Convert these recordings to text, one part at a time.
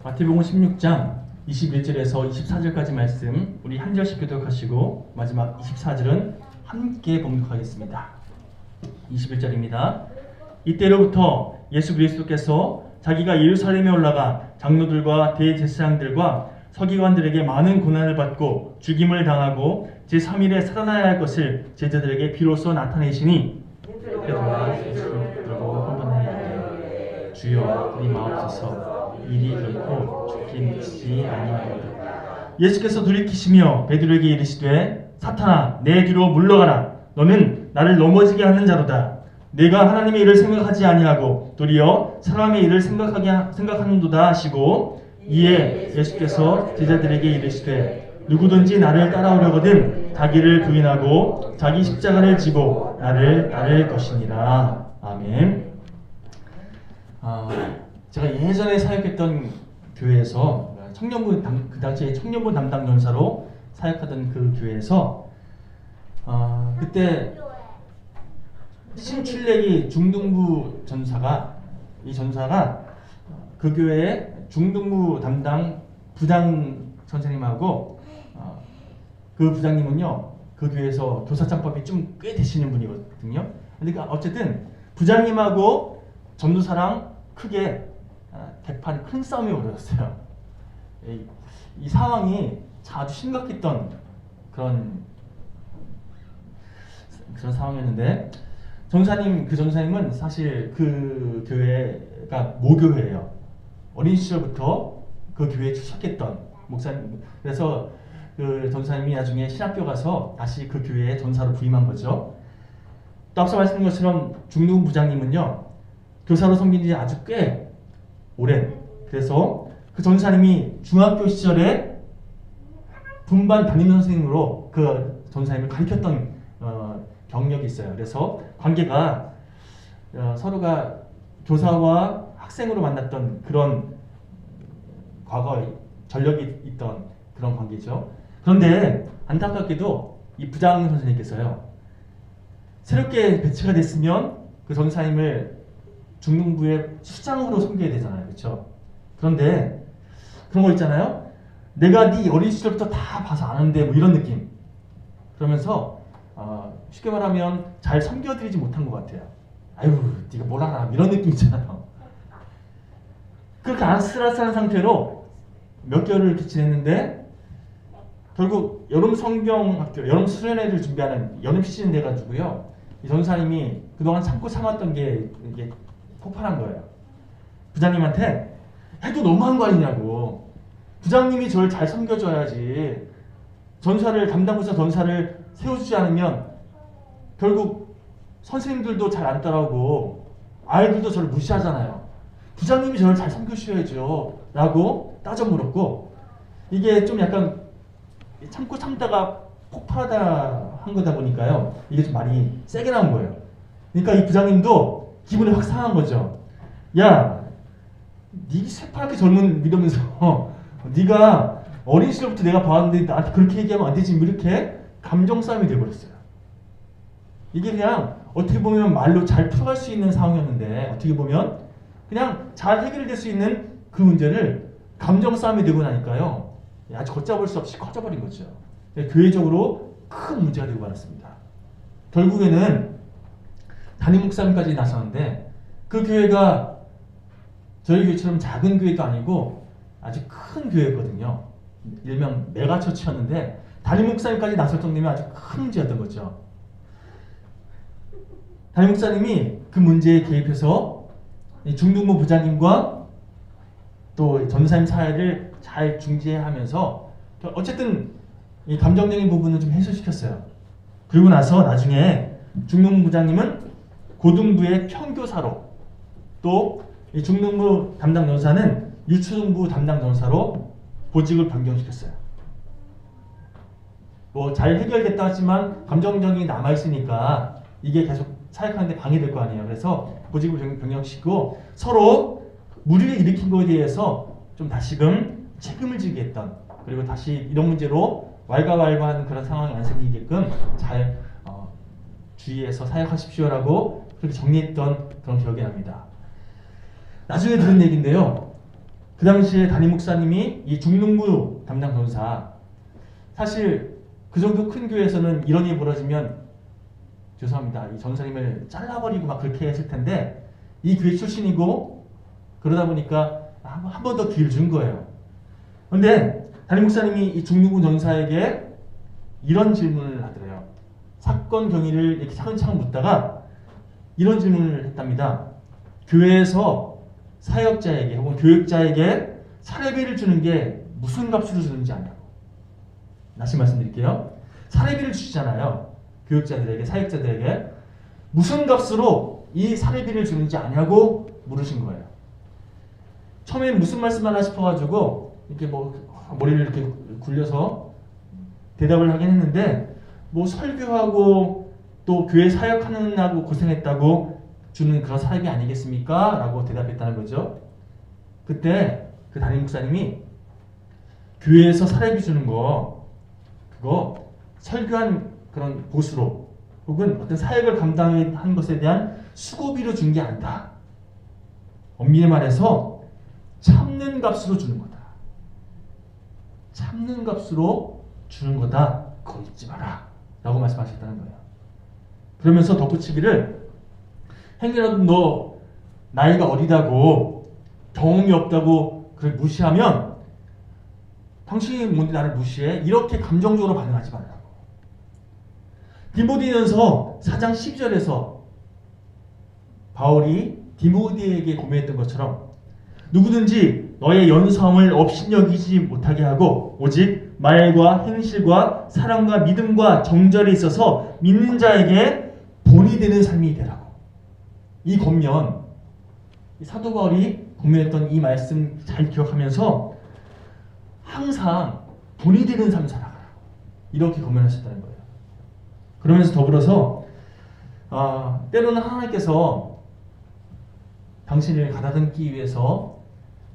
마태복음 16장 21절에서 24절까지 말씀 우리 한 절씩 교독하시고 마지막 24절은 함께 봉독하겠습니다. 21절입니다. 이때로부터 예수 그리스도께서 자기가 예루살렘에 올라가 장로들과 대제사장들과 서기관들에게 많은 고난을 받고 죽임을 당하고 제3일에 살아나야 할 것을 제자들에게 비로소 나타내시니 베드로가 예수를 붙들고 혼돈하여 주여 우리 마옵소서 일이 결코 죽게 미치지 아니하리이다. 예수께서 돌이키시며 베드로에게 이르시되 사탄아 내 뒤로 물러가라. 너는 나를 넘어지게 하는 자로다. 내가 하나님의 일을 생각하지 아니하고 도리어 사람의 일을 생각하는도다 하시고 이에 예수께서 제자들에게 이르시되 누구든지 나를 따라오려거든 자기를 부인하고 자기 십자가를 지고 나를 따를 것이니라. 아멘. 제가 예전에 사역했던 교회에서 청년부 그 당시에 청년부 담당 전사로 사역하던 그 교회에서 그때 신출래기 중등부 전사가 그 교회의 중등부 담당 부장 선생님하고 그 부장님은요 그 교회에서 교사장법이 좀 꽤 되시는 분이거든요. 그러니까 어쨌든 부장님하고 전도사랑 크게 대판 큰 싸움이 벌어졌어요. 이 상황이 아주 심각했던 그런 상황이었는데 그 전사님은 사실 그 교회가 모교회예요. 어린 시절부터 그 교회에 출석했던 목사님. 그래서 그 전사님이 나중에 신학교 가서 다시 그 교회에 전사로 부임한 거죠. 또 앞서 말씀드린 것처럼 중등 부장님은요 교사로 섬긴 지 아주 꽤 오랜. 그래서 그 전사님이 중학교 시절에 분반 담임 선생님으로 그 전사님을 가르쳤던 경력이 있어요. 그래서 관계가 서로가 교사와 학생으로 만났던 그런 과거의 전력이 있던 그런 관계죠. 그런데 안타깝게도 이 부장 선생님께서요 새롭게 배치가 됐으면 그 전사님을 중등부의 수장으로 섬겨야 되잖아요. 그렇죠? 그런데 그런 거 있잖아요. 내가 네 어린 시절부터 다 봐서 아는데 뭐 이런 느낌. 그러면서 쉽게 말하면 잘 섬겨드리지 못한 것 같아요. 아유 네가 뭘 알아 이런 느낌 있잖아요. 그렇게 아슬아슬한 상태로 몇 개월을 이렇게 지냈는데 결국 여름 성경학교, 여름 수련회를 준비하는 여름 시즌 돼가지고요. 이 전사님이 그동안 참고 참았던 게 이게 폭발한 거예요. 부장님한테 해도 너무한 거 아니냐고. 부장님이 저를 잘 섬겨줘야지. 담당부서 전사를 세워주지 않으면 결국 선생님들도 잘 안 따라오고 아이들도 저를 무시하잖아요. 부장님이 저를 잘 섬겨주셔야죠 라고 따져 물었고, 이게 좀 약간 참고 참다가 폭발하다 한 거다 보니까요 이게 좀 말이 세게 나온 거예요. 그러니까 이 부장님도 기분이 확 상한 거죠. 야, 네 새파랗게 젊은 믿으면서 네가 어린 시절부터 내가 봐왔는데 나한테 그렇게 얘기하면 안 되지. 이렇게 감정 싸움이 돼버렸어요. 이게 그냥 어떻게 보면 말로 잘 풀어갈 수 있는 상황이었는데 어떻게 보면 그냥 잘 해결될 수 있는 그 문제를 감정 싸움이 되고 나니까요 아주 걷잡을 수 없이 커져버린 거죠. 교회적으로 큰 문제가 되고 말았습니다. 결국에는 담임 목사님까지 나섰는데 그 교회가 저희 교회처럼 작은 교회도 아니고 아주 큰 교회였거든요. 일명 메가처치였는데 담임 목사님까지 나설 정도면 아주 큰 문제였던 거죠. 담임 목사님이 그 문제에 개입해서 중등부 부장님과 또 전사님 사회를 잘 중재하면서 어쨌든 이 감정적인 부분을 좀 해소시켰어요. 그리고 나서 나중에 중등부 부장님은 고등부의 평교사로, 또 이 중등부 담당 전사는 유초등부 담당 전사로 보직을 변경시켰어요. 뭐 잘 해결됐다 하지만 감정적인 남아있으니까 이게 계속 사역하는데 방해될 거 아니에요. 그래서 보직을 변경시키고 서로 무리를 일으킨 것에 대해서 좀 다시금 책임을 지게 했던, 그리고 다시 이런 문제로 왈가왈부하는 그런 상황이 안 생기게끔 잘 주의해서 사역하십시오라고 그렇게 정리했던 그런 기억이 납니다. 나중에 들은 얘기인데요. 그 당시에 담임 목사님이 이 중농부 담당 전사, 사실 그 정도 큰 교회에서는 이런 일이 벌어지면 죄송합니다, 이 전사님을 잘라버리고 막 그렇게 했을 텐데 이 교회 출신이고 그러다 보니까 한 번 더 기회를 준 거예요. 그런데 담임 목사님이 이 중농부 전사에게 이런 질문을 하더래요. 사건 경위를 이렇게 차근차근 묻다가 이런 질문을 했답니다. 교회에서 사역자에게 혹은 교육자에게 사례비를 주는 게 무슨 값으로 주는지 아냐고. 다시 말씀드릴게요. 사례비를 주시잖아요. 교육자들에게, 사역자들에게. 무슨 값으로 이 사례비를 주는지 아냐고 물으신 거예요. 처음엔 무슨 말씀 하나 싶어가지고 이렇게 머리를 이렇게 굴려서 대답을 하긴 했는데, 설교하고 또 교회 사역하느라고 고생했다고 주는 그런 사례비 아니겠습니까? 라고 대답했다는 거죠. 그때 그 담임 목사님이 교회에서 사례비 주는 거, 그거 설교한 그런 보수로 혹은 어떤 사역을 감당한 것에 대한 수고비로 준 게 아니다. 엄밀히 말해서 참는 값으로 주는 거다. 참는 값으로 주는 거다. 그거 잊지 마라. 라고 말씀하셨다는 거예요. 그러면서 덧붙이기를, 행여라도 너 나이가 어리다고 경험이 없다고 그걸 무시하면 당신이 뭔데 나를 무시해? 이렇게 감정적으로 반응하지 말라고. 디모데전서 4장 12절에서 바울이 디모데에게 고백했던 것처럼 누구든지 너의 연성을 업신여기지 못하게 하고 오직 말과 행실과 사랑과 믿음과 정절에 있어서 믿는 자에게 본이 되는 삶이 되라고. 이 권면, 사도 바울이 권면했던 이 말씀 잘 기억하면서 항상 본이 되는 삶을 살아가라고 이렇게 권면하셨다는 거예요. 그러면서 더불어서 때로는 하나님께서 당신을 가다듬기 위해서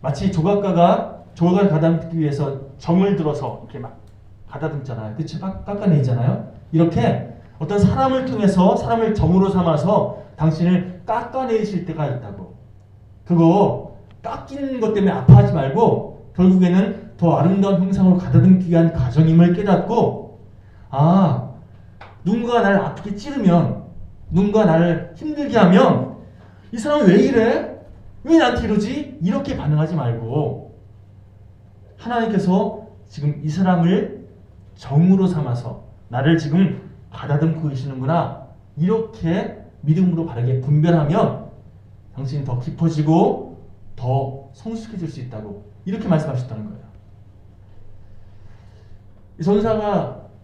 마치 조각가가 조각을 가다듬기 위해서 정을 들어서 이렇게 막 가다듬잖아요. 그치? 깎아내잖아요. 이렇게 어떤 사람을 통해서 사람을 정으로 삼아서 당신을 깎아내실 때가 있다고. 그거 깎이는 것 때문에 아파하지 말고 결국에는 더 아름다운 형상으로 가다듬기 위한 과정임을 깨닫고, 누군가 나를 아프게 찌르면, 누군가 나를 힘들게 하면 이 사람은 왜 이래? 왜 나한테 이러지? 이렇게 반응하지 말고 하나님께서 지금 이 사람을 정으로 삼아서 나를 지금 가다듬고 계시는구나, 이렇게 믿음으로 바르게 분별하면 당신이 더 깊어지고 더 성숙해질 수 있다고 이렇게 말씀하셨다는 거예요.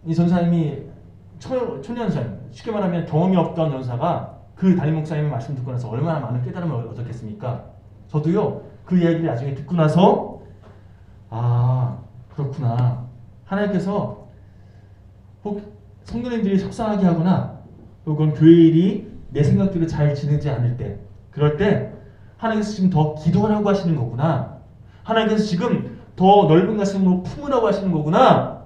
이 전사님이 초년생, 쉽게 말하면 경험이 없던 전사가 그 담임 목사님의 말씀 듣고 나서 얼마나 많은 깨달음을 얻었겠습니까? 저도요, 그 이야기를 나중에 듣고 나서 그렇구나. 하나님께서 혹 성도님들이 속상하게 하거나 혹은 교회 일이 내 생각대로 잘 지내지 않을 때, 그럴 때 하나님께서 지금 더 기도하라고 하시는 거구나. 하나님께서 지금 더 넓은 가슴으로 품으라고 하시는 거구나.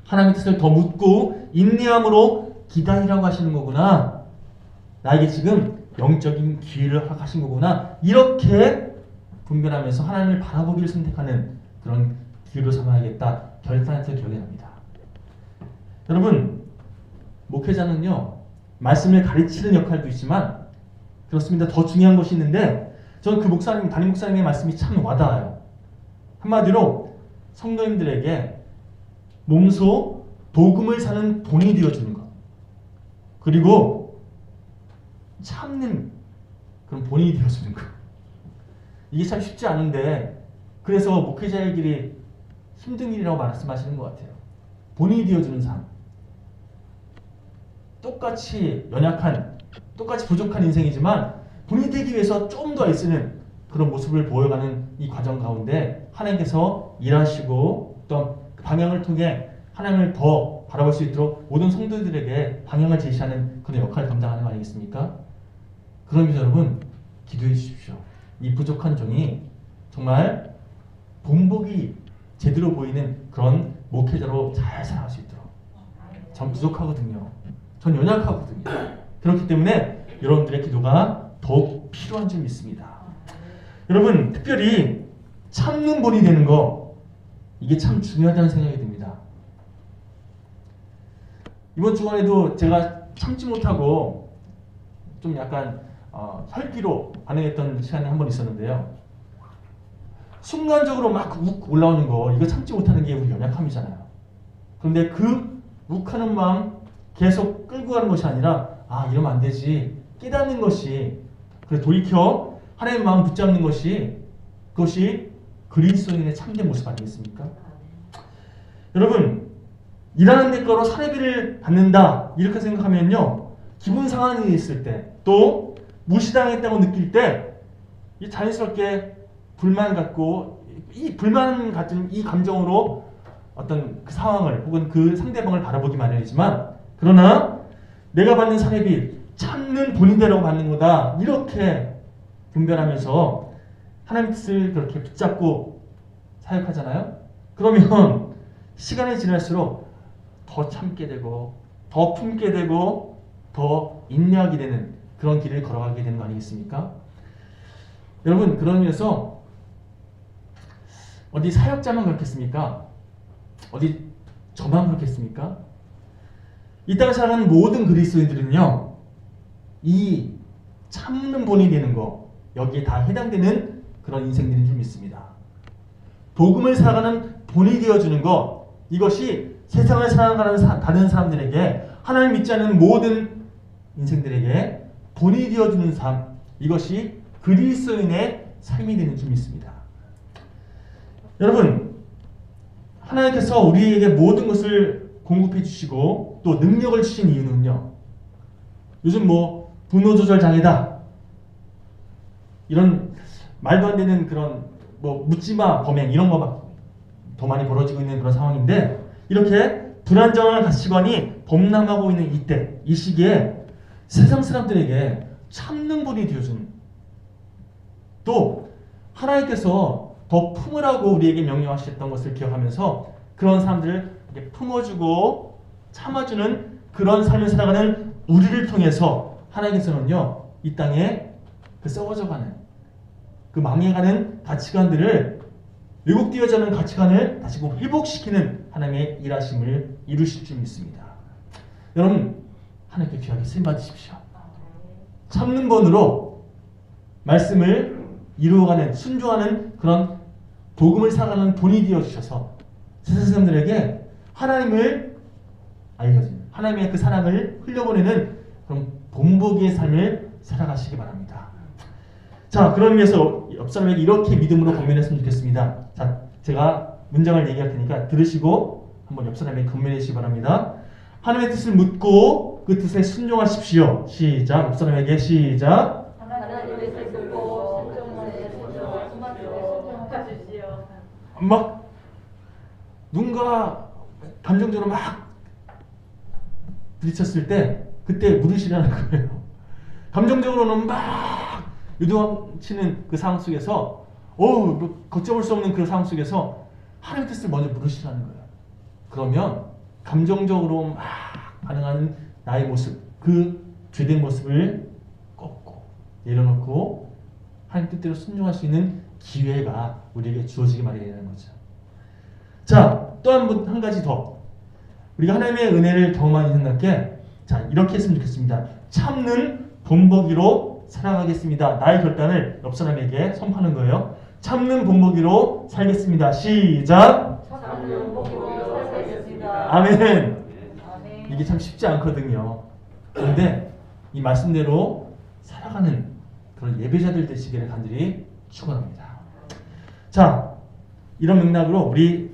하나님의 뜻을 더 묻고 인내함으로 기다리라고 하시는 거구나. 나에게 지금 영적인 기회를 허락하신 거구나. 이렇게 분별하면서 하나님을 바라보기를 선택하는 그런 기회로 삼아야겠다 결단해서 기억이 납니다. 여러분, 목회자는요, 말씀을 가르치는 역할도 있지만 그렇습니다. 더 중요한 것이 있는데 저는 그 목사님, 담임 목사님의 말씀이 참 와닿아요. 한마디로 성도님들에게 몸소 복음을 사는 본이 되어주는 것, 그리고 참는 그런 본이 되어주는 것. 이게 참 쉽지 않은데 그래서 목회자의 길이 힘든 일이라고 말씀하시는 것 같아요. 본이 되어주는 삶. 똑같이 연약한, 똑같이 부족한 인생이지만 본이 되기 위해서 좀 더 애쓰는 그런 모습을 보여가는 이 과정 가운데 하나님께서 일하시고 또 방향을 통해 하나님을 더 바라볼 수 있도록 모든 성도들에게 방향을 제시하는 그런 역할을 감당하는 거 아니겠습니까? 그러면서 여러분, 기도해 주십시오. 이 부족한 종이 정말 본복이 제대로 보이는 그런 목회자로 잘 살아갈 수 있도록. 전 부족하거든요. 전 연약하거든요. 그렇기 때문에 여러분들의 기도가 더욱 필요한 줄 믿습니다. 여러분, 특별히 참는 본이 되는 거, 이게 참 중요하다는 생각이 듭니다. 이번 주간에도 제가 참지 못하고 좀 약간 혈기로 반응했던 시간이 한 번 있었는데요. 순간적으로 막 욱 올라오는 거, 이거 참지 못하는 게 우리 연약함이잖아요. 그런데 그 욱하는 마음 계속 끌고 가는 것이 아니라, 이러면 안 되지, 깨닫는 것이, 그래서 돌이켜 하나님의 마음 붙잡는 것이, 그것이 그리스도인의 참된 모습 아니겠습니까? 여러분, 일하는 대가로 사례비를 받는다 이렇게 생각하면요, 기분 상한 일이 있을 때, 또 무시당했다고 느낄 때 자연스럽게 불만 갖고, 이 불만 같은 이 감정으로 어떤 그 상황을 혹은 그 상대방을 바라보기 마련이지만, 그러나 내가 받는 사례비 참는 본인대로 받는 거다 이렇게 분별하면서 하나님 뜻을 그렇게 붙잡고 사역하잖아요. 그러면 시간이 지날수록 더 참게 되고 더 품게 되고 더 인내하게 되는 그런 길을 걸어가게 되는 거 아니겠습니까? 여러분, 그런 의미에서 어디 사역자만 그렇겠습니까? 어디 저만 그렇겠습니까? 이 땅을 살아가는 모든 그리스도인들은요, 이 참는 본이 되는 거, 여기에 다 해당되는 그런 인생들인 줄 믿습니다. 복음을 살아가는 본이 되어주는 것, 이것이 세상을 살아가는 다른 사람들에게, 하나님 믿지 않는 모든 인생들에게 본이 되어주는 삶, 이것이 그리스도인의 삶이 되는 줄 믿습니다. 여러분, 하나님께서 우리에게 모든 것을 공급해 주시고 또 능력을 주신 이유는요, 요즘 분노 조절 장애다, 이런 말도 안 되는 그런 묻지마 범행, 이런 거 막 더 많이 벌어지고 있는 그런 상황인데, 이렇게 불안정한 가치관이 범람하고 있는 이때, 이 시기에 세상 사람들에게 참는 분이 되어준, 또 하나님께서 더 품으라고 우리에게 명령하셨던 것을 기억하면서 그런 사람들을 품어주고 참아주는 그런 삶을 살아가는 우리를 통해서 하나님께서는요, 이 땅에 그 썩어져가는, 그 망해가는 가치관들을, 왜곡되어져가는 가치관을 다시금 회복시키는 하나님의 일하심을 이루실 줄 믿습니다. 여러분, 하나님께 귀하게 쓰임받으십시오. 참는 본으로 말씀을 이루어가는, 순종하는 그런 복음을 살아가는 본이 되어주셔서 세상 사람들에게 하나님을 알려주는, 하나님의 그 사랑을 흘려보내는 그런 본보기의 삶을 살아가시기 바랍니다. 자, 그런 의미에서 옆 사람에게 이렇게 믿음으로 권면했으면 좋겠습니다. 자, 제가 문장을 얘기할 테니까 들으시고 한번 옆 사람에게 권면해 주시기 바랍니다. 하나님의 뜻을 묻고 그 뜻에 순종하십시오. 시작. 옆 사람에게 시작. 하나님의 뜻을 묻고 순종하십시오. 막 누군가 감정적으로 막 부딪혔을 때 그때 물으시라는 거예요. 감정적으로는 막 유도치는 그 상황 속에서 걷잡을 수 없는 그 상황 속에서 하나님의 뜻을 먼저 물으시라는 거예요. 그러면 감정적으로 막 반응하는 나의 모습, 그 죄된 모습을 꺾고 내려놓고 하나님 뜻대로 순종할 수 있는 기회가 우리에게 주어지기 마련이라는 거죠. 자, 또 한 가지 더, 우리가 하나님의 은혜를 경험하는 생각에, 자, 이렇게 했으면 좋겠습니다. 참는 본보기로 살아가겠습니다. 나의 결단을 옆 사람에게 선포하는 거예요. 참는 본보기로 살겠습니다. 시작. 참는 본보기로 살겠습니다. 아멘. 이게 참 쉽지 않거든요. 그런데 이 말씀대로 살아가는 그런 예배자들 되시기를 간절히 축원합니다. 자, 이런 맥락으로 우리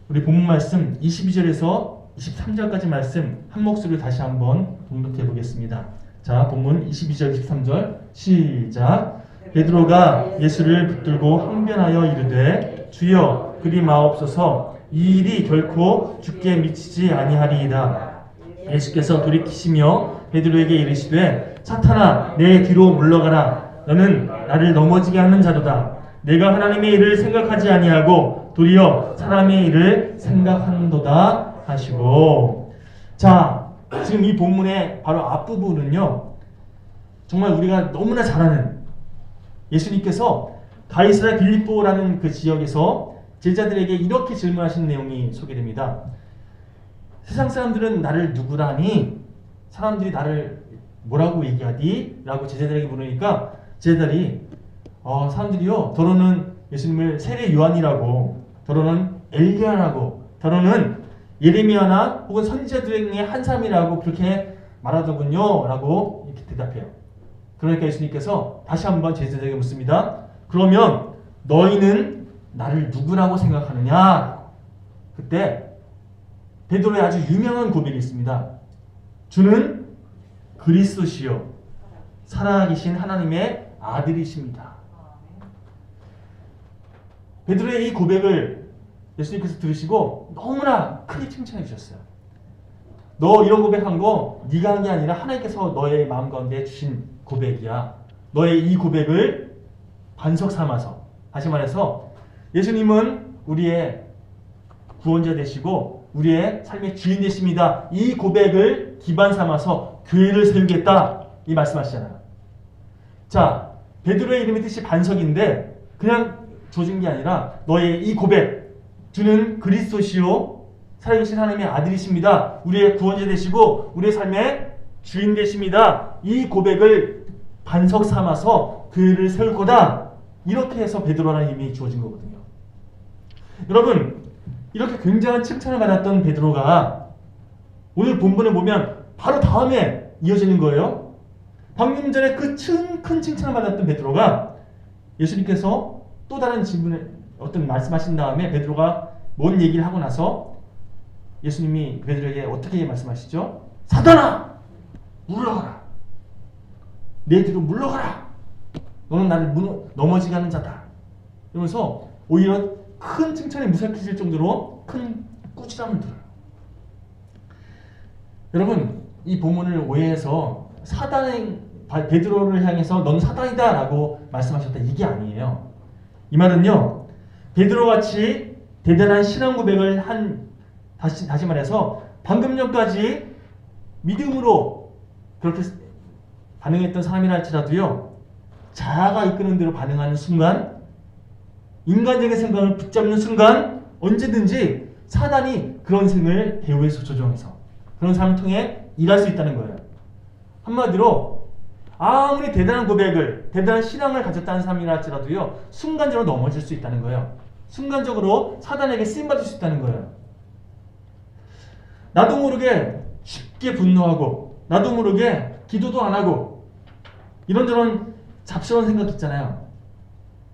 본문 말씀 22절에서 23절까지 말씀 한 목소리로 다시 한번 봉독해 보겠습니다. 자, 본문 22절 23절 시작. 베드로가 예수를 붙들고 항변하여 이르되 주여 그리 마옵소서, 이 일이 결코 주께 미치지 아니하리이다. 예수께서 돌이키시며 베드로에게 이르시되 사탄아, 내 뒤로 물러가라. 너는 나를 넘어지게 하는 자도다. 내가 하나님의 일을 생각하지 아니하고 도리어 사람의 일을 생각하는도다 하시고. 자, 지금 이 본문의 바로 앞부분은요, 정말 우리가 너무나 잘 아는, 예수님께서 가이사랴 빌립보라는 그 지역에서 제자들에게 이렇게 질문하시는 내용이 소개됩니다. 세상 사람들은 나를 누구라니? 사람들이 나를 뭐라고 얘기하디? 라고 제자들에게 물으니까 제자들이 사람들이요, 더러는 예수님을 세례 요한이라고, 더러는 엘리야라고, 더러는 예레미야나 혹은 선지자들 중에 한 사람이라고 그렇게 말하더군요 라고 이렇게 대답해요. 그러니까 예수님께서 다시 한번 제자들에게 묻습니다. 그러면 너희는 나를 누구라고 생각하느냐? 그때 베드로의 아주 유명한 고백이 있습니다. 주는 그리스도시요 살아계신 하나님의 아들이십니다. 베드로의 이 고백을 예수님께서 들으시고 너무나 크게 칭찬해 주셨어요. 너 이런 고백한 거 네가 한 게 아니라 하나님께서 너의 마음 가운데 주신 고백이야. 너의 이 고백을 반석 삼아서, 다시 말해서 예수님은 우리의 구원자 되시고 우리의 삶의 주인 되십니다. 이 고백을 기반 삼아서 교회를 세우겠다 이 말씀하시잖아요. 자, 베드로의 이름의 뜻이 반석인데 그냥 주어진 게 아니라 너의 이 고백, 주는 그리스도시요 살아계신 하나님의 아들이십니다. 우리의 구원자 되시고 우리의 삶의 주인 되십니다. 이 고백을 반석 삼아서 교회를 세울 거다. 이렇게 해서 베드로라는 이름이 주어진 거거든요. 여러분, 이렇게 굉장한 칭찬을 받았던 베드로가 오늘 본문을 보면 바로 다음에 이어지는 거예요. 방금 전에 그 큰 칭찬을 받았던 베드로가 예수님께서 또 다른 질문을 어떤 말씀하신 다음에 베드로가 뭔 얘기를 하고 나서 예수님이 베드로에게 어떻게 말씀하시죠? 사단아! 물러가라! 내 뒤로 물러가라! 너는 나를 넘어지게 하는 자다. 이러면서 오히려 큰 칭찬에 무색해질 정도로 큰 꾸지람을 들어요. 여러분, 이 본문을 오해해서 베드로를 향해서 넌 사단이다 라고 말씀하셨다, 이게 아니에요. 이 말은요, 베드로같이 대단한 신앙 고백을 한, 다시 말해서 방금 전까지 믿음으로 그렇게 반응했던 사람이라 할지라도요, 자아가 이끄는 대로 반응하는 순간, 인간적인 생각을 붙잡는 순간 언제든지 사단이 그런 생을 배후에서 조종해서 그런 사람을 통해 일할 수 있다는 거예요. 한마디로 아무리 대단한 고백을, 대단한 신앙을 가졌다는 사람이라 할지라도요, 순간적으로 넘어질 수 있다는 거예요. 순간적으로 사단에게 쓰임받을 수 있다는 거예요. 나도 모르게 쉽게 분노하고 나도 모르게 기도도 안 하고 이런저런 잡스러운 생각 있잖아요.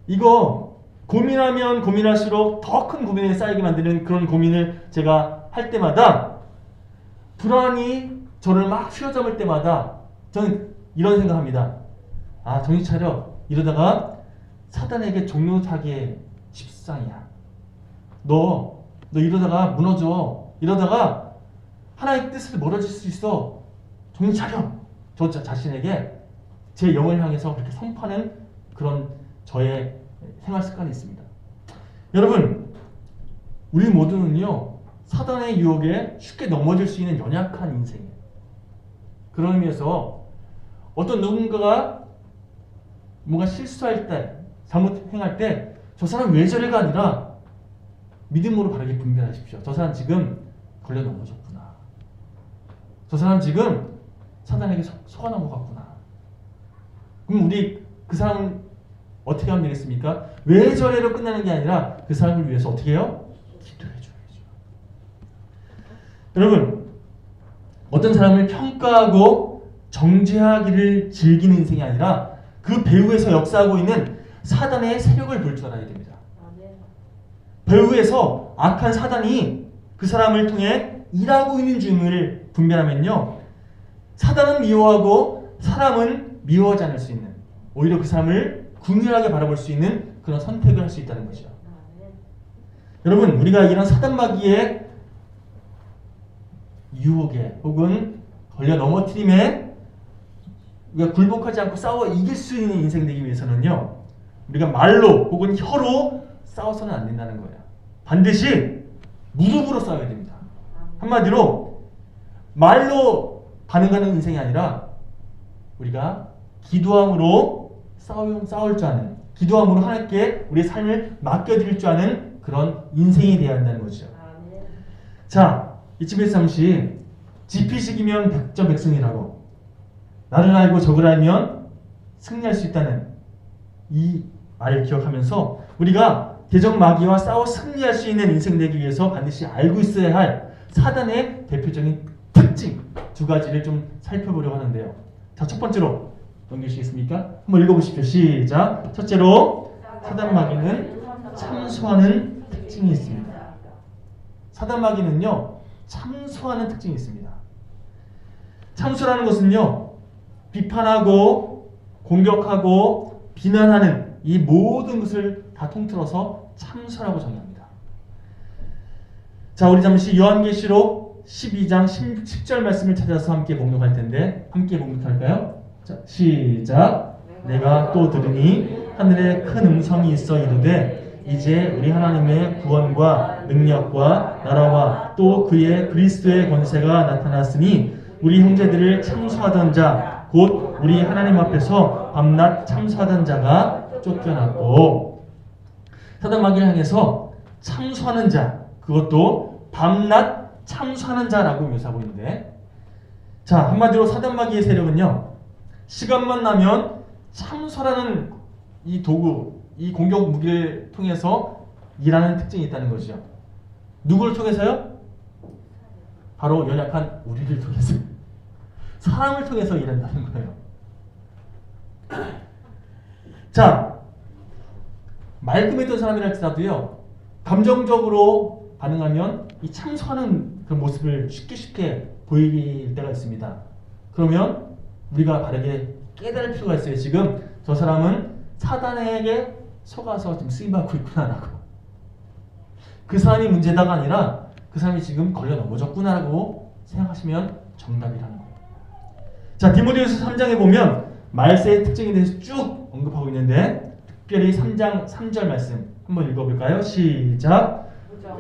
이거 고민하면 고민할수록 더 큰 고민에 쌓이게 만드는 그런 고민을 제가 할 때마다 불안이 저를 막 휘어잡을 때마다 저는 이런 생각합니다. 아, 정신 차려. 이러다가 사단에게 종노하기에 십상이야. 너 이러다가 무너져. 이러다가 하나님의 뜻을 멀어질 수 있어. 정신 차려. 저 자신에게 제 영을 향해서 그렇게 선포하는 그런 저의 생활 습관이 있습니다. 여러분, 우리 모두는요, 사단의 유혹에 쉽게 넘어질 수 있는 연약한 인생이에요. 그런 의미에서 어떤 누군가가 뭔가 실수할 때, 잘못 행할 때 저 사람 왜 저래가 아니라 믿음으로 바르게 분별하십시오. 저 사람 지금 걸려 넘어졌구나. 저 사람 지금 사단에게 속아난 것 같구나. 그럼 우리 그 사람을 어떻게 하면 되겠습니까? 왜 저래로 끝나는 게 아니라 그 사람을 위해서 어떻게 해요? 기도해 줘야죠. 여러분, 어떤 사람을 평가하고 정죄하기를 즐기는 인생이 아니라 그 배후에서 역사하고 있는 사단의 세력을 볼 줄 알아야 됩니다. 배후에서 악한 사단이 그 사람을 통해 일하고 있는 중을 분별하면요, 사단은 미워하고 사람은 미워하지 않을 수 있는, 오히려 그 사람을 긍휼하게 바라볼 수 있는 그런 선택을 할 수 있다는 거죠. 여러분, 우리가 이런 사단마귀의 유혹에 혹은 걸려 넘어뜨림에 우리가 굴복하지 않고 싸워 이길 수 있는 인생 되기 위해서는요, 우리가 말로 혹은 혀로 싸워서는 안 된다는 거예요. 반드시 무릎으로 싸워야 됩니다. 한마디로 말로 반응하는 인생이 아니라 우리가 기도함으로 싸울 줄 아는 기도함으로 하나님께 우리의 삶을 맡겨드릴 줄 아는 그런 인생이 되어야 한다는 거죠. 아멘. 자, 이쯤에서 잠시 지피식이면 백전백승이라고, 나를 알고 적을 알면 승리할 수 있다는 이 말을 기억하면서 우리가 대적 마귀와 싸워 승리할 수 있는 인생 되기 위해서 반드시 알고 있어야 할 사단의 대표적인 특징 두 가지를 좀 살펴보려고 하는데요. 자, 첫 번째로 넘기시겠습니까? 한번 읽어보십시오. 시작. 첫째로 사단 마귀는 참소하는 특징이 있습니다. 사단 마귀는요, 참소하는 특징이 있습니다. 참소라는 것은요, 비판하고 공격하고 비난하는 이 모든 것을 다 통틀어서 참소라고 정의합니다. 자, 우리 잠시 요한계시록 12장 10절 말씀을 찾아서 함께 봉독할 텐데 함께 봉독할까요? 자, 시작. 내가 또 들으니 하늘에 큰 음성이 있어 이르되 이제 우리 하나님의 구원과 능력과 나라와 또 그의 그리스도의 권세가 나타났으니 우리 형제들을 참소하던 자 곧 우리 하나님 앞에서 밤낮 참소하던 자가 쫓겨났고, 사단 마귀를 향해서 참소하는 자, 그것도 밤낮 참소하는 자라고 묘사하고 있는데, 자, 한마디로 사단 마귀의 세력은요, 시간만 나면 참소라는 이 도구, 이 공격 무기를 통해서 일하는 특징이 있다는 것이죠. 누구를 통해서요? 바로 연약한 우리를 통해서, 사람을 통해서 일한다는 거예요. 자, 말끔했던 사람이랄지라도요, 감정적으로 반응하면 이 참소하는 그 모습을 쉽게 보일 때가 있습니다. 그러면 우리가 바르게 깨달을 필요가 있어요. 지금 저 사람은 사단에게 속아서 지금 쓰임받고 있구나라고. 그 사람이 문제다가 아니라 그 사람이 지금 걸려 넘어졌구나라고 생각하시면 정답이라는 거예요. 자, 디모데후서 3장에 보면 말세의 특징에 대해서 쭉 언급하고 있는데, 특별히 3장 3절 말씀 한번 읽어볼까요? 시작.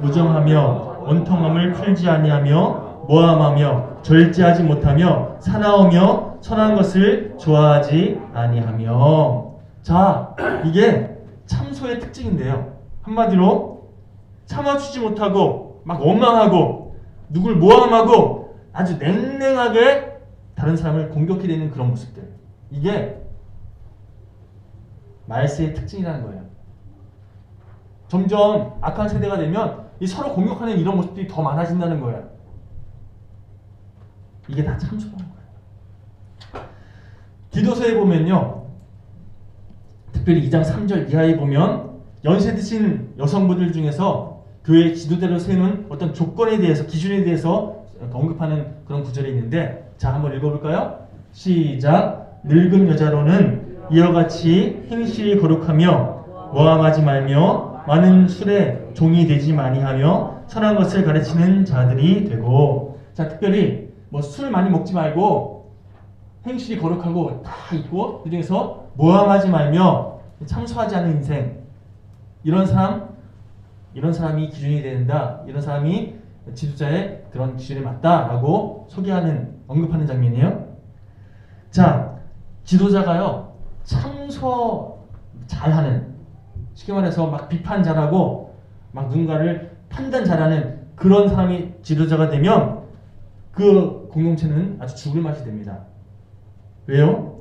무정하며 원통함을 풀지 아니하며 모함하며 절제하지 못하며 사나우며 선한 것을 좋아하지 아니하며. 자, 이게 참소의 특징인데요. 한마디로 참아주지 못하고 막 원망하고 누굴 모함하고 아주 냉랭하게 다른 사람을 공격해대는 그런 모습들, 이게 말세의 특징이라는 거예요. 점점 악한 세대가 되면 이 서로 공격하는 이런 모습들이 더 많아진다는 거예요. 이게 다 참소라는 거예요. 디도서에 보면요, 특별히 2장 3절 이하에 보면 연세 드신 여성분들 중에서 교회 지도자로 세우는 어떤 조건에 대해서, 기준에 대해서 언급하는 그런 구절이 있는데, 자, 한번 읽어볼까요? 시작. 늙은 여자로는 이와 같이 행실이 거룩하며 모함하지 말며 많은 술에 종이 되지 마니하며 선한 것을 가르치는 자들이 되고. 자, 특별히 뭐 술 많이 먹지 말고 행실이 거룩하고 다 있고 그 중에서 모함하지 말며 참소하지 않는 인생, 이런 사람이 기준이 된다. 이런 사람이 지도자의 그런 기준에 맞다라고 소개하는, 언급하는 장면이에요. 자, 지도자가요, 참소 잘하는, 쉽게 말해서 막 비판 잘하고 막 누군가를 판단 잘하는 그런 사람이 지도자가 되면 그 공동체는 아주 죽을 맛이 됩니다. 왜요?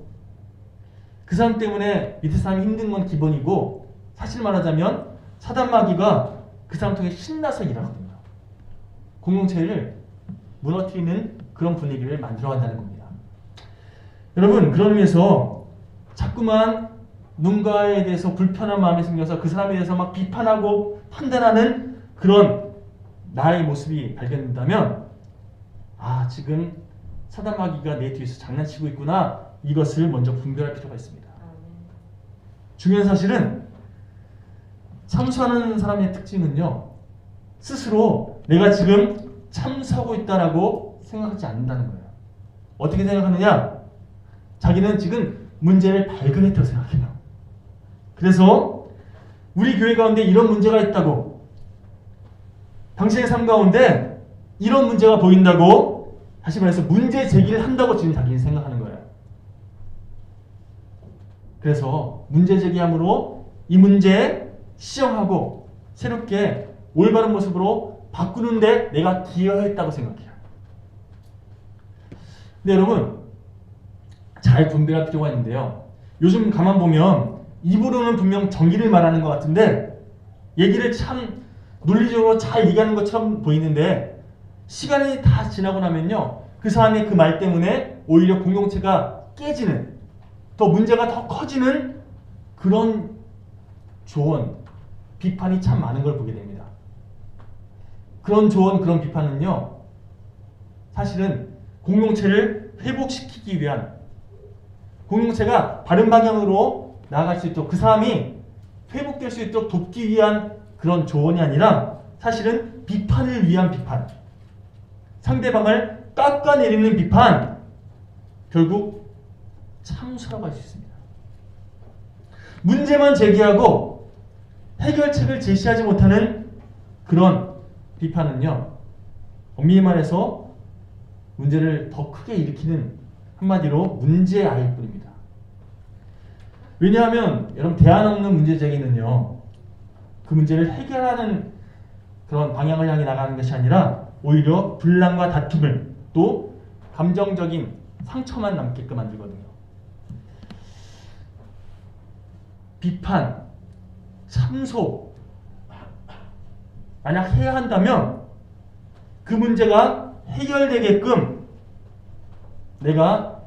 그 사람 때문에 밑에 사람이 힘든 건 기본이고, 사실 말하자면 사단 마귀가 그 사람 통해 신나서 일하거든요. 공동체를 무너뜨리는 그런 분위기를 만들어간다는 겁니다. 여러분, 그런 의미에서 자꾸만 누군가에 대해서 불편한 마음이 생겨서 그 사람에 대해서 막 비판하고 판단하는 그런 나의 모습이 발견된다면, 아, 지금 사단 마귀가 내 뒤에서 장난치고 있구나, 이것을 먼저 분별할 필요가 있습니다. 중요한 사실은 참소하는 사람의 특징은요, 스스로 내가 지금 참소하고 있다라고 생각하지 않는다는 거예요. 어떻게 생각하느냐? 자기는 지금 문제를 발견했다고 생각해요. 그래서 우리 교회 가운데 이런 문제가 있다고, 당신의 삶 가운데 이런 문제가 보인다고, 다시 말해서 문제 제기를 한다고 지금 자기는 생각하는 거예요. 그래서 문제 제기함으로 이 문제에 시정하고 새롭게 올바른 모습으로 바꾸는데 내가 기여했다고 생각해요. 근데 여러분 잘 분별할 필요가 있는데요. 요즘 가만 보면 입으로는 분명 정의를 말하는 것 같은데 얘기를 참 논리적으로 잘 얘기하는 것처럼 보이는데 시간이 다 지나고 나면요. 그 사람의 그 말 때문에 오히려 공동체가 깨지는 더 문제가 더 커지는 그런 조언, 비판이 참 많은 걸 보게 됩니다. 그런 조언, 그런 비판은요. 사실은 공동체를 회복시키기 위한 공동체가 바른 방향으로 나아갈 수 있도록 그 사람이 회복될 수 있도록 돕기 위한 그런 조언이 아니라 사실은 비판을 위한 비판, 상대방을 깎아내리는 비판, 결국 참수라고 할 수 있습니다. 문제만 제기하고 해결책을 제시하지 못하는 그런 비판은요, 엄밀히 말해서 문제를 더 크게 일으키는 한마디로 문제아일 뿐입니다. 왜냐하면 여러분 대안 없는 문제 제기는요, 그 문제를 해결하는 그런 방향을 향해 나가는 것이 아니라 오히려 분란과 다툼을 또 감정적인 상처만 남게끔 만들거든요. 비판, 참소 만약 해야 한다면 그 문제가 해결되게끔 내가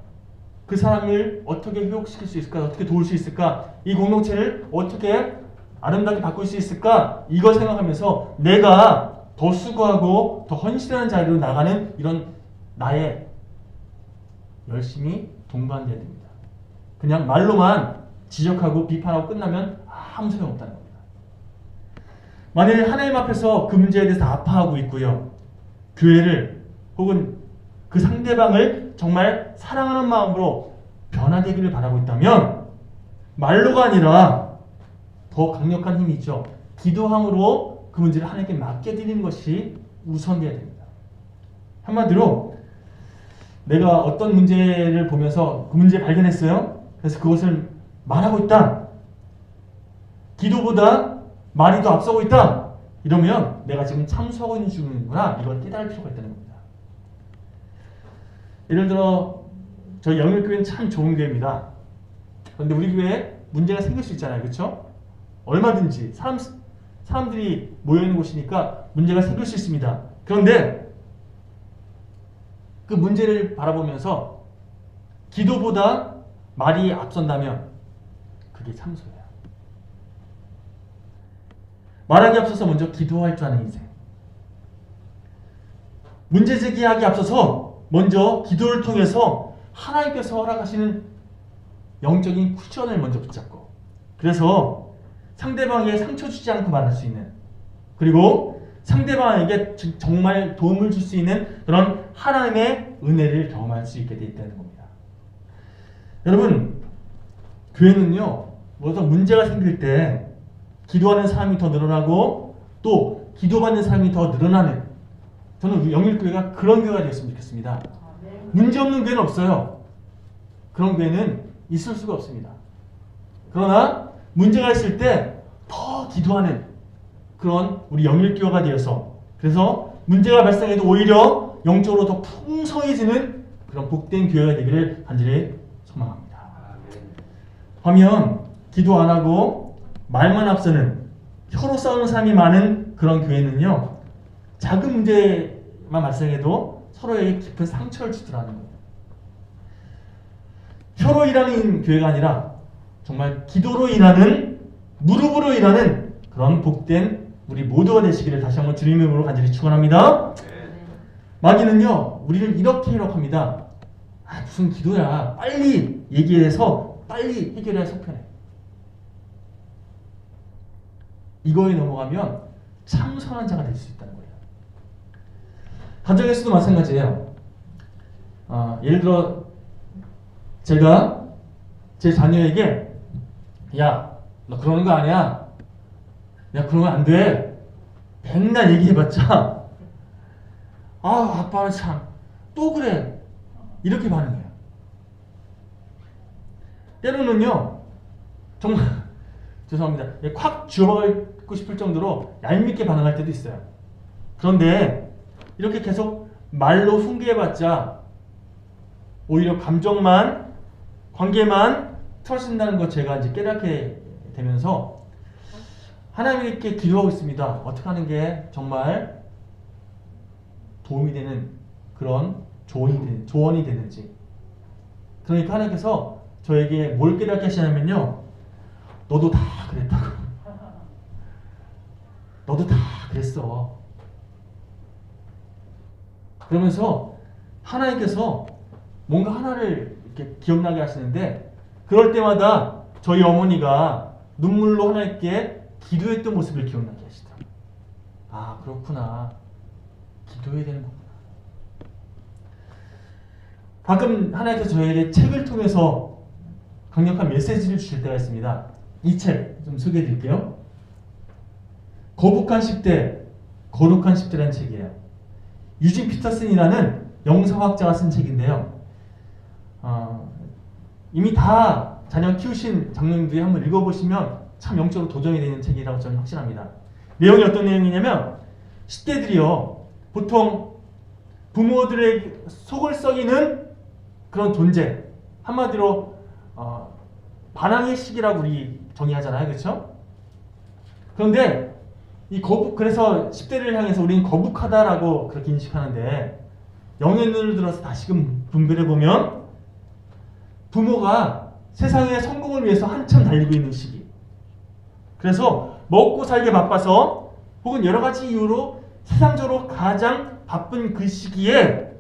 그 사람을 어떻게 회복시킬 수 있을까? 어떻게 도울 수 있을까? 이 공동체를 어떻게 아름답게 바꿀 수 있을까? 이걸 생각하면서 내가 더 수고하고 더 헌신하는 자리로 나가는 이런 나의 열심히 동반돼야 됩니다. 그냥 말로만 지적하고 비판하고 끝나면 아무 소용없다는 겁니다. 만일 하나님 앞에서 그 문제에 대해서 아파하고 있고요. 교회를 혹은 그 상대방을 정말 사랑하는 마음으로 변화되기를 바라고 있다면 말로가 아니라 더 강력한 힘이 있죠. 기도함으로 그 문제를 하나님께 맡겨드리는 것이 우선되어야 됩니다. 한마디로 내가 어떤 문제를 보면서 그 문제 발견했어요. 그래서 그것을 말하고 있다. 기도보다 말이 더 앞서고 있다. 이러면 내가 지금 참수하고 있는 중이구나. 이걸 깨달을 필요가 있다는 겁니다. 예를 들어 저희 영일교회는 참 좋은 교회입니다. 그런데 우리 교회에 문제가 생길 수 있잖아요. 그렇죠? 얼마든지 사람들이 모여있는 곳이니까 문제가 생길 수 있습니다. 그런데 그 문제를 바라보면서 기도보다 말이 앞선다면 그게 참소예요. 말하기 앞서서 먼저 기도할 줄 아는 인생. 문제 제기하기 앞서서 먼저 기도를 통해서 하나님께서 허락하시는 영적인 쿠션을 먼저 붙잡고, 그래서 상대방에게 상처 주지 않고 말할 수 있는, 그리고 상대방에게 정말 도움을 줄 수 있는 그런 하나님의 은혜를 경험할 수 있게 되어 있다는 겁니다. 여러분, 교회는요, 뭐든 문제가 생길 때 기도하는 사람이 더 늘어나고 또 기도받는 사람이 더 늘어나는, 저는 우리 영일교회가 그런 교회가 되었으면 좋겠습니다. 문제 없는 교회는 없어요. 그런 교회는 있을 수가 없습니다. 그러나 문제가 있을 때 더 기도하는 그런 우리 영일교회가 되어서, 그래서 문제가 발생해도 오히려 영적으로 더 풍성해지는 그런 복된 교회가 되기를 간절히 소망합니다. 하면 기도 안 하고 말만 앞서는 혀로 싸우는 사람이 많은 그런 교회는요, 작은 문제만 발생해도 서로에게 깊은 상처를 주더라는 거예요. 혀로 일하는 교회가 아니라 정말 기도로 일하는, 무릎으로 일하는 그런 복된 우리 모두가 되시기를 다시 한번 주님의 이름으로 간절히 축원합니다. 마귀는요, 우리를 이렇게 해석합니다. 아, 무슨 기도야, 빨리 얘기해서 빨리 해결해야 속편해. 이거에 넘어가면 참 선한 자가 될 수 있다는 거예요. 가정에서도 마찬가지예요. 예를 들어 제가 제 자녀에게 야, 너 그러는 거 아니야? 야, 그러면 안 돼. 맨날 얘기해봤자 아빠는 참 또 그래. 이렇게 반응해요. 때로는요, 정말 죄송합니다. 콱 쥐어박고 싶을 정도로 얄밉게 반응할 때도 있어요. 그런데 이렇게 계속 말로 훈계해봤자 오히려 감정만, 관계만 틀어진다는 걸 제가 이제 깨닫게 되면서 하나님께 기도하고 있습니다. 어떻게 하는 게 정말 도움이 되는 그런 조언이 되는지. 그러니까 하나님께서 저에게 뭘 깨닫게 하시냐면요. 너도 다 그랬다고. 너도 다 그랬어. 그러면서 하나님께서 뭔가 하나를 이렇게 기억나게 하시는데 그럴 때마다 저희 어머니가 눈물로 하나님께 기도했던 모습을 기억나게 하시더라고요. 아, 그렇구나. 기도해야 되는 거구나. 가끔 하나님께서 저에게 책을 통해서 강력한 메시지를 주실 때가 있습니다. 이 책 좀 소개해 드릴게요. 거북한 10대, 거룩한 10대라는 책이에요. 유진 피터슨이라는 영성학자가 쓴 책인데요. 이미 다 자녀 키우신 장로님들이 한번 읽어보시면 참 영적으로 도전이 되는 책이라고 저는 확신합니다. 내용이 어떤 내용이냐면 10대들이요. 보통 부모들의 속을 썩이는 그런 존재, 한마디로 반항의 시기라고 우리 정의하잖아요. 그렇죠? 그런데 그래서 10대를 향해서 우리는 거북하다라고 그렇게 인식하는데 영의 눈을 들어서 다시금 분별해보면 부모가 세상의 성공을 위해서 한참 달리고 있는 시기, 그래서 먹고 살기 바빠서 혹은 여러 가지 이유로 세상적으로 가장 바쁜 그 시기에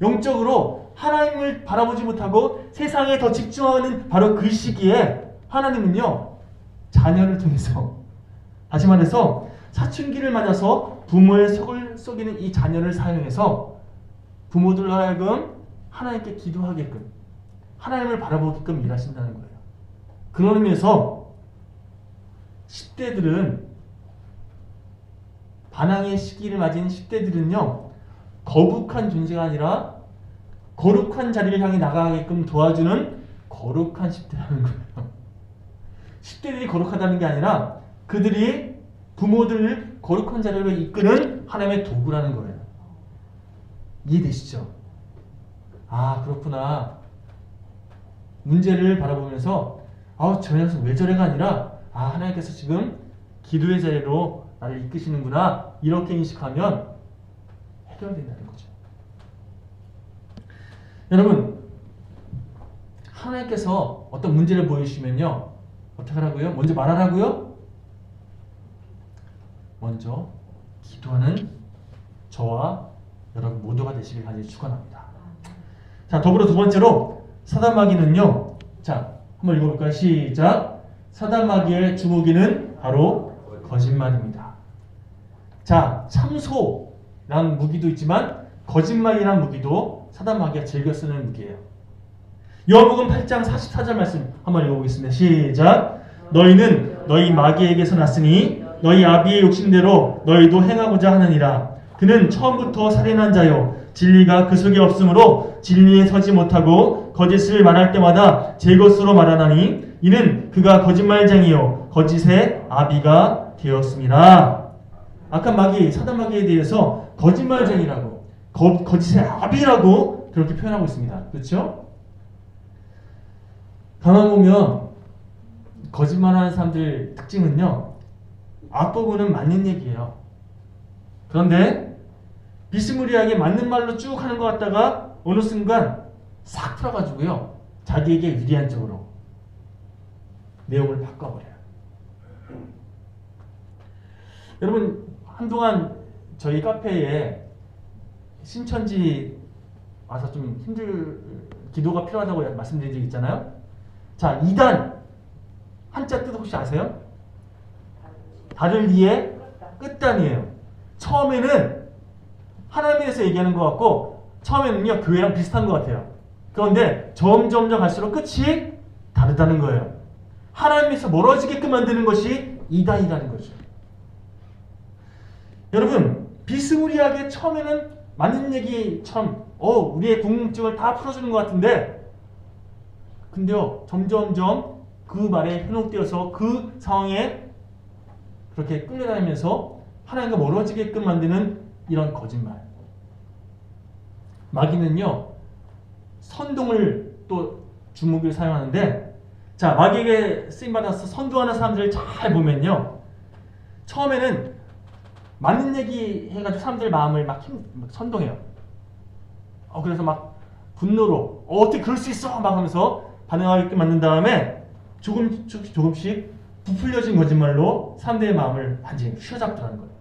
영적으로 하나님을 바라보지 못하고 세상에 더 집중하는 바로 그 시기에 하나님은요, 자녀를 통해서, 다시 말해서 사춘기를 맞아서 부모의 속을 썩이는 이 자녀를 사용해서 부모들로 하여금 하나님께 기도하게끔, 하나님을 바라보게끔 일하신다는 거예요. 그런 의미에서 10대들은, 반항의 시기를 맞은 10대들은요, 거북한 존재가 아니라 거룩한 자리를 향해 나가게끔 도와주는 거룩한 10대라는 거예요. 10대들이 거룩하다는 게 아니라 그들이 부모들을 거룩한 자리로 이끄는 하나님의 도구라는 거예요. 이해되시죠? 아, 그렇구나. 문제를 바라보면서 저 녀석 왜 저래가 아니라 하나님께서 지금 기도의 자리로 나를 이끄시는구나, 이렇게 인식하면 해결된다는 거죠. 여러분, 하나님께서 어떤 문제를 보여주시면요, 어떻게 하라고요? 먼저 말하라고요? 먼저 기도하는 저와 여러분 모두가 되시길 간절히 축원합니다. 자, 더불어 두 번째로 사단마귀는요, 자, 한번 읽어볼까요? 시작. 사단마귀의 주무기는 바로 거짓말입니다. 자, 참소라는 무기도 있지만 거짓말이라는 무기도 사단마귀가 즐겨 쓰는 무기예요. 요한복음 8장 44절 말씀 한번 읽어보겠습니다. 시작. 너희는 너희 마귀에게서 났으니 너희 아비의 욕심대로 너희도 행하고자 하느니라. 그는 처음부터 살인한 자요, 진리가 그 속에 없으므로 진리에 서지 못하고 거짓을 말할 때마다 제 것으로 말하나니 이는 그가 거짓말쟁이요 거짓의 아비가 되었습니다. 아까 사단마귀에 대해서 거짓말쟁이라고, 거짓의 아비라고 그렇게 표현하고 있습니다. 그렇죠? 가만 보면 거짓말하는 사람들 특징은요, 앞부분은 맞는 얘기예요. 그런데 비스무리하게 맞는 말로 쭉 하는 것 같다가 어느 순간 싹 풀어가지고요, 자기에게 유리한 쪽으로 내용을 바꿔버려요. 여러분, 한동안 저희 카페에 신천지 와서 좀 기도가 필요하다고 말씀드린 적 있잖아요. 자, 2단 한자 뜻 혹시 아세요? 달을 위해 끝단이에요. 처음에는 하나님에 대해서 얘기하는 것 같고, 처음에는요 교회랑 비슷한 것 같아요. 그런데 점점 갈수록 끝이 다르다는 거예요. 하나님에서 멀어지게끔 만드는 것이 2단이라는 거죠. 여러분, 비스무리하게 처음에는 맞는 얘기처럼 우리의 궁금증을 다 풀어주는 것 같은데, 근데요 점점점 그 말에 현혹되어서 그 상황에 그렇게 끌려다니면서 하나님과 멀어지게끔 만드는 이런 거짓말. 마귀는요, 선동을 또 주목을 사용하는데, 자, 마귀에게 쓰임받아서 선동하는 사람들을 잘 보면요, 처음에는 맞는 얘기 해가지고 사람들 마음을 막 선동해요. 그래서 막 분노로 어떻게 그럴 수 있어 막 하면서 반응하게끔 만든 다음에 조금씩 부풀려진 거짓말로 사람들의 마음을 완전히 휘어잡더라는 거예요.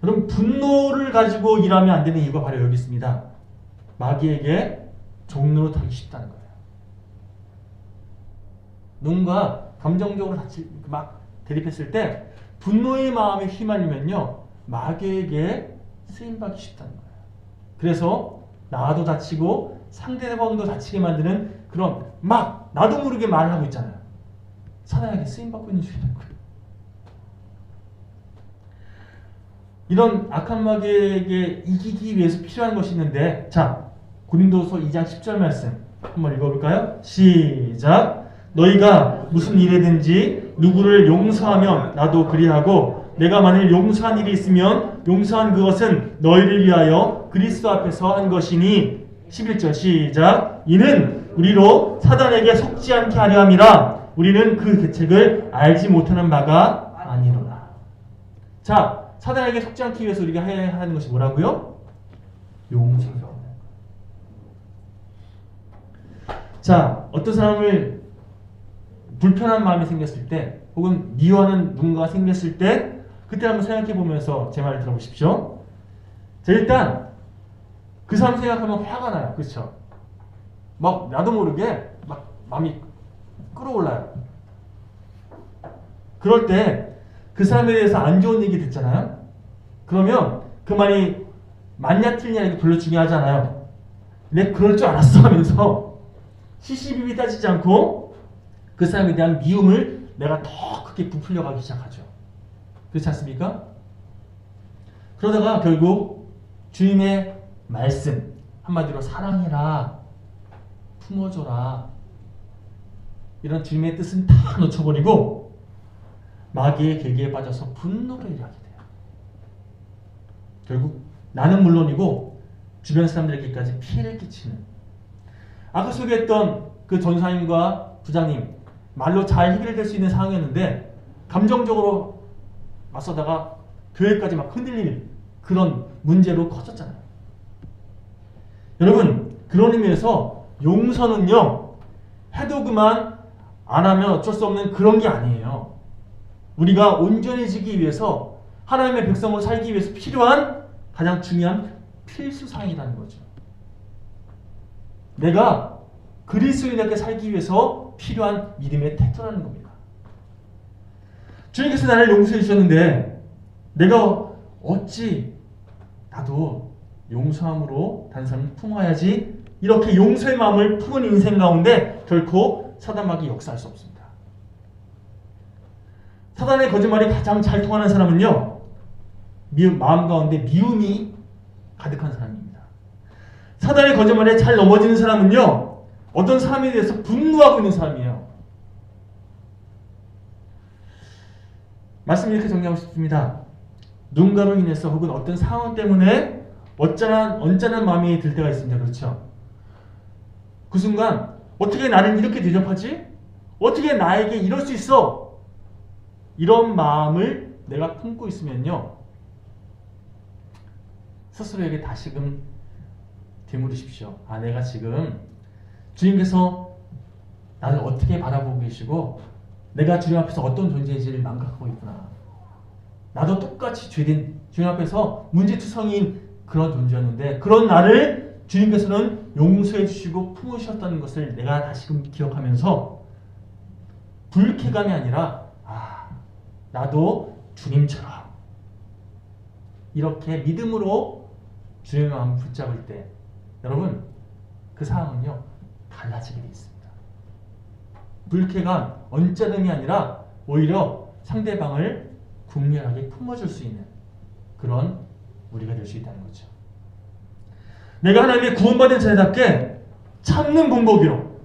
여러분, 분노를 가지고 일하면 안 되는 이유가 바로 여기 있습니다. 마귀에게 종로로 타기 쉽다는 거예요. 누군가 감정적으로 막 대립했을 때 분노의 마음에 휘말리면요, 마귀에게 쓰임받기 쉽다는 거예요. 그래서 나도 다치고 상대방도 다치게 만드는 그런 막 나도 모르게 말을 하고 있잖아요. 사단에게 쓰임받고 있는 중이라는 거예요. 이런 악한 마귀에게 이기기 위해서 필요한 것이 있는데, 자, 고린도서 2장 10절 말씀 한번 읽어볼까요? 시작. 너희가 무슨 일이든지 누구를 용서하면 나도 그리하고, 내가 만일 용서한 일이 있으면 용서한 그것은 너희를 위하여 그리스도 앞에서 한 것이니. 11절 시작. 이는 우리로 사단에게 속지 않게 하려 함이라. 우리는 그 계책을 알지 못하는 바가 아니로라. 자, 사단에게 속지 않기 위해서 우리가 해야 하는 것이 뭐라고요? 용서를. 자, 어떤 사람을 불편한 마음이 생겼을 때, 혹은 미워하는 누군가가 생겼을 때, 그때 한번 생각해 보면서 제 말을 들어보십시오. 자, 일단 그 사람 생각하면 화가 나요. 그렇죠? 막 나도 모르게 막 마음이 끌어올라요. 그럴 때 그 사람에 대해서 안 좋은 얘기 듣잖아요. 그러면 그 말이 맞냐 틀리냐 이게 별로 중요하지 않아요. 내 그럴 줄 알았어 하면서 시시비비 따지지 않고 그 사람에 대한 미움을 내가 더 크게 부풀려 가기 시작하죠. 그렇지 않습니까? 그러다가 결국 주님의 말씀, 한마디로 사랑해라, 품어줘라, 이런 주님의 뜻은 다 놓쳐버리고 마귀의 계기에 빠져서 분노를 일하게 돼요. 결국 나는 물론이고 주변 사람들에게까지 피해를 끼치는, 아까 소개했던 그 전사님과 부장님, 말로 잘 해결될 수 있는 상황이었는데 감정적으로 맞서다가 교회까지 막 흔들릴 그런 문제로 커졌잖아요. 여러분, 그런 의미에서 용서는요, 해도 그만 안 하면 어쩔 수 없는 그런 게 아니에요. 우리가 온전해지기 위해서, 하나님의 백성으로 살기 위해서 필요한 가장 중요한 필수사항이라는 거죠. 내가 그리스도인답게 살기 위해서 필요한 믿음의 태도라는 겁니다. 주님께서 나를 용서해 주셨는데 내가 어찌 나도 용서함으로 다른 사람을 품어야지, 이렇게 용서의 마음을 품은 인생 가운데 결코 사단마귀 역사할 수 없습니다. 사단의 거짓말이 가장 잘 통하는 사람은요, 마음 가운데 미움이 가득한 사람입니다. 사단의 거짓말에 잘 넘어지는 사람은요, 어떤 사람에 대해서 분노하고 있는 사람이에요. 말씀 이렇게 정리하고 싶습니다. 누군가로 인해서 혹은 어떤 상황 때문에 언짢은 마음이 들 때가 있습니다. 그렇죠? 그 순간 어떻게 나를 이렇게 대접하지? 어떻게 나에게 이럴 수 있어? 이런 마음을 내가 품고 있으면요, 스스로에게 다시금 되물으십시오. 내가 지금 주님께서 나를 어떻게 바라보고 계시고 내가 주님 앞에서 어떤 존재인지를 망각하고 있구나. 나도 똑같이 죄된 주님 앞에서 문제투성이인 그런 존재였는데 그런 나를 주님께서는 용서해 주시고 품으셨다는 것을 내가 다시금 기억하면서 불쾌감이 아니라 나도 주님처럼 이렇게 믿음으로 주님의 마음을 붙잡을 때 여러분, 그 상황은요 달라지게 되어 있습니다. 불쾌감, 언짢음이 아니라 오히려 상대방을 국렬하게 품어줄 수 있는 그런 우리가 될 수 있다는 거죠. 내가 하나님의 구원받은 자답게 참는 본보기로,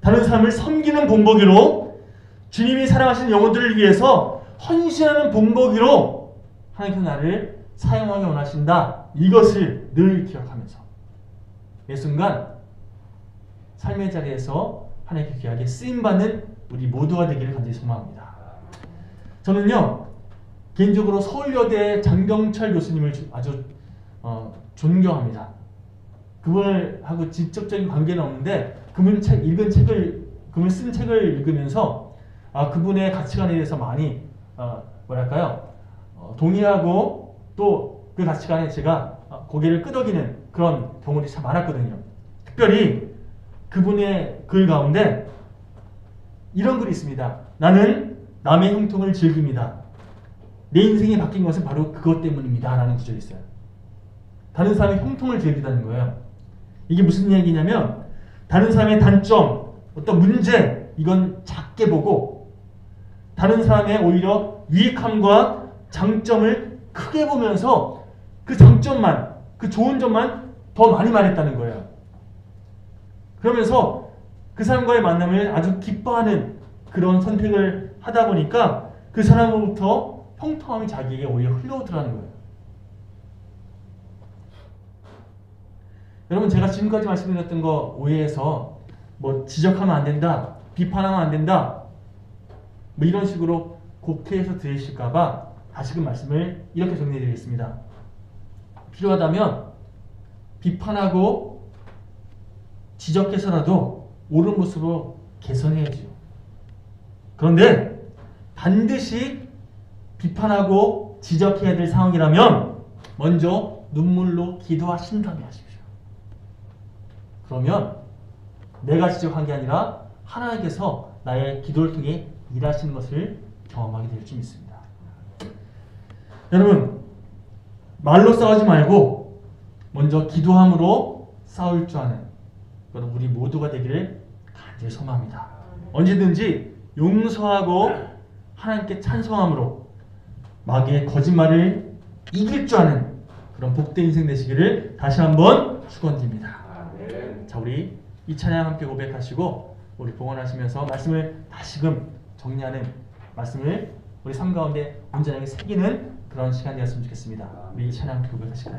다른 사람을 섬기는 본보기로 주님이 사랑하시는 영혼들을 위해서 헌신하는 본보기로 하나님께서 나를 사용하기 원하신다. 이것을 늘 기억하면서 매 순간 삶의 자리에서 하나님께 귀하게 쓰임받는 우리 모두가 되기를 간절히 소망합니다. 저는요 개인적으로 서울여대 장병철 교수님을 아주 존경합니다. 그분하고 직접적인 관계는 없는데 그분 쓴 책을 읽으면서 그분의 가치관에 대해서 많이 동의하고 또 그 가치관에 제가 고개를 끄덕이는 그런 경우들이 참 많았거든요. 특별히 그분의 글 가운데 이런 글이 있습니다. 나는 남의 형통을 즐깁니다. 내 인생이 바뀐 것은 바로 그것 때문입니다. 라는 구절이 있어요. 다른 사람의 형통을 즐기다는 거예요. 이게 무슨 얘기냐면 다른 사람의 단점, 어떤 문제 이건 작게 보고 다른 사람의 오히려 유익함과 장점을 크게 보면서 그 장점만, 그 좋은 점만 더 많이 말했다는 거예요. 그러면서 그 사람과의 만남을 아주 기뻐하는 그런 선택을 하다 보니까 그 사람으로부터 형통함이 자기에게 오히려 흘러오더라는 거예요. 여러분 제가 지금까지 말씀드렸던 거 오해해서 뭐 지적하면 안 된다, 비판하면 안 된다 뭐 이런 식으로 곡해해서 들으실까봐 다시금 말씀을 이렇게 정리해드리겠습니다. 필요하다면 비판하고 지적해서라도 옳은 모습으로 개선해야죠. 그런데 반드시 비판하고 지적해야 될 상황이라면 먼저 눈물로 기도하신 다음에 하십시오. 그러면 내가 지적한 게 아니라 하나님께서 나의 기도를 통해 일하시는 것을 경험하게 될 줄 믿습니다. 여러분 말로 싸우지 말고 먼저 기도함으로 싸울 줄 아는 그런 우리 모두가 되기를 간절히 소망합니다. 언제든지 용서하고 하나님께 찬송함으로 마귀의 거짓말을 이길 줄 아는 그런 복된 인생 되시기를 다시 한번 축원드립니다. 자, 우리 이 찬양 함께 고백하시고 우리 봉헌하시면서 말씀을 다시금 정리하는 말씀을 우리 삶 가운데 온전하게 새기는 그런 시간이 되었으면 좋겠습니다. 우리 이 찬양 함께 고백하실까요?